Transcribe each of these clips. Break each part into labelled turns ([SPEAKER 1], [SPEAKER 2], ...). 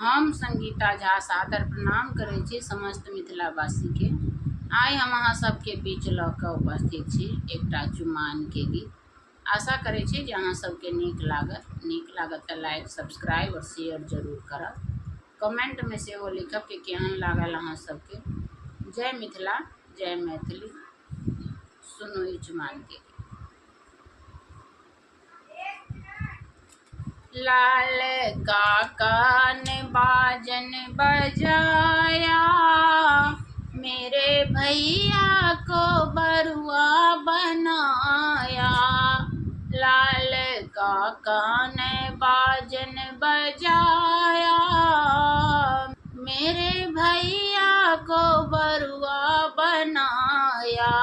[SPEAKER 1] हम संगीता झा सादर प्रणाम करै छी समस्त मिथिलावासी के। आइ हम अहाँ सबके बीच लऽ कऽ उपस्थित छी एकटा चुमान के गीत। आशा करै छी जे अहाँ सबके नीक लागत तऽ लाइक सब्सक्राइब और शेयर जरूर करब। कमेंट में सेहो लिखब कि केहन लागल अहाँ सबके। जय मिथिला जय मैथिली। सुनू ई चुमान के गीत। लाल काका ने बाजन बजाया, मेरे भैया को बरुआ बनाया। लाल काका ने बाजन बजाया, मेरे भैया को बरुआ बनाया।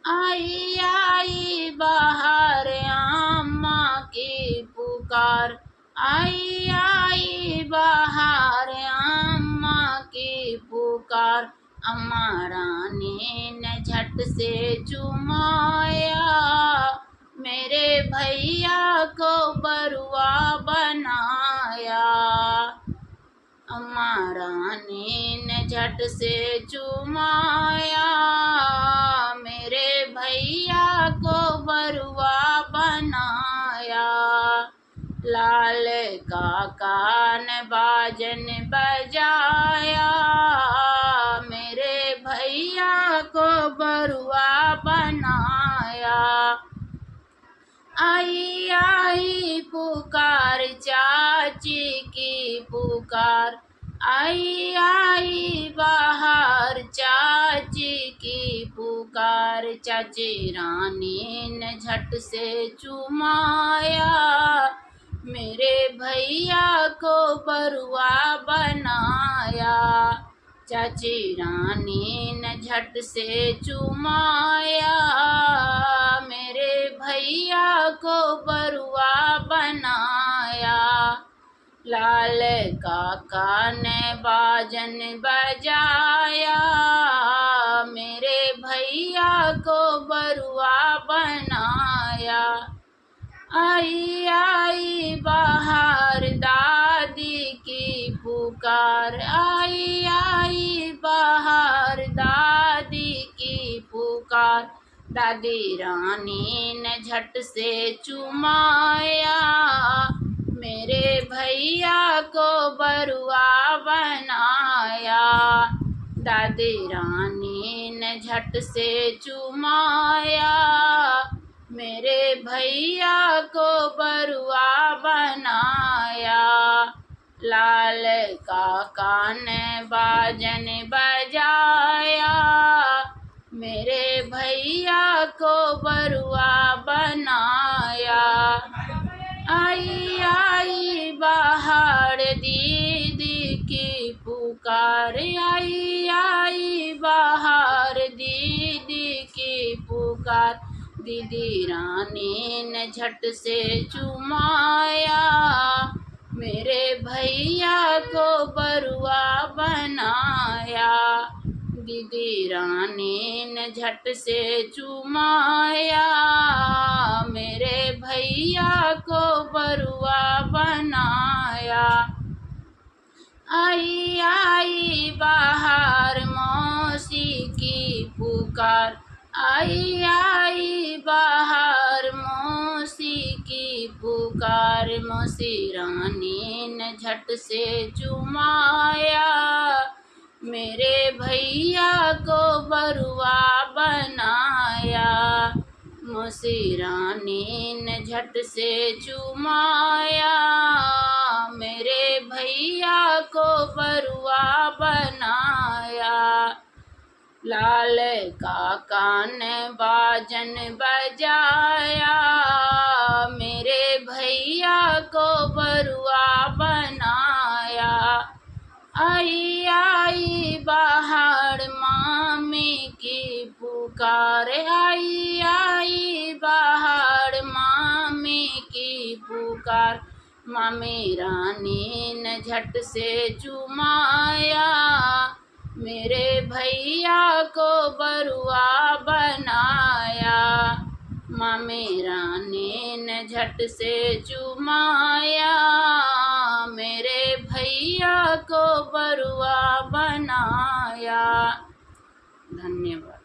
[SPEAKER 1] आई आई बाहर अम्मा की पुकार, आई आई बाहर अम्मा की पुकार। अम्मा रानी ने झट से चुमाया, मेरे भैया को बरुआ बनाया। अम्मा रानी ने झट से चुमाया, मेरे भैया को बरुआ बनाया। लाल काका ने बाजन बजाया, मेरे भैया को बरुआ बनाया। आई आई पुकार चाची की पुकार, आई आई बाहर चाची की पुकार। चाची रानी ने झट से चुमाया, मेरे भैया को बरुआ बनाया। चाची रानी ने झट से चुमाया, मेरे भैया को बरुआ बनाया। लाल काका ने बाजन बजाया, मेरे भैया को बरुआ बनाया। आई आई बाहर दादी की पुकार, आई आई बाहर दादी की पुकार। दादी रानी ने झट से चुमाया, मेरे भैया को बरुआ बनाया। दादी रानी ने झट से चुमाया, मेरे भैया को बरुआ बनाया। लाल काका ने बाजन बजाया, मेरे भैया को बरुआ बनाया। आई आई बाहर दीदी की पुकार, आई आई बाहर दीदी की पुकार। दीदी रानी ने झट से चुमाया, मेरे भैया को बरुआ बनाया। दीदी रानी ने झट से चुमाया, मेरे भैया को बरुआ बनाया। आई आई बाहर मौसी की पुकार, आई आई बाहर मौसी की पुकार। मौसी रानी ने झट से चुमाया, मेरे भैया को बरुआ बनाया। मौसी रानी ने झट से चुमाया, मेरे भैया को बरुआ बनाया। लाल काका ने बाजन बजाया, मेरे भैया को बरुआ बनाया। आई आई बाहर मामी की पुकार, आई आई बाहर मामी की पुकार। मामी रानी ने झट से चुमाया, मेरे भैया को बरुआ बनाया। मामी रानी ने झट से चुमाया, मेरे भैया को बरुआ बनाया। धन्यवाद।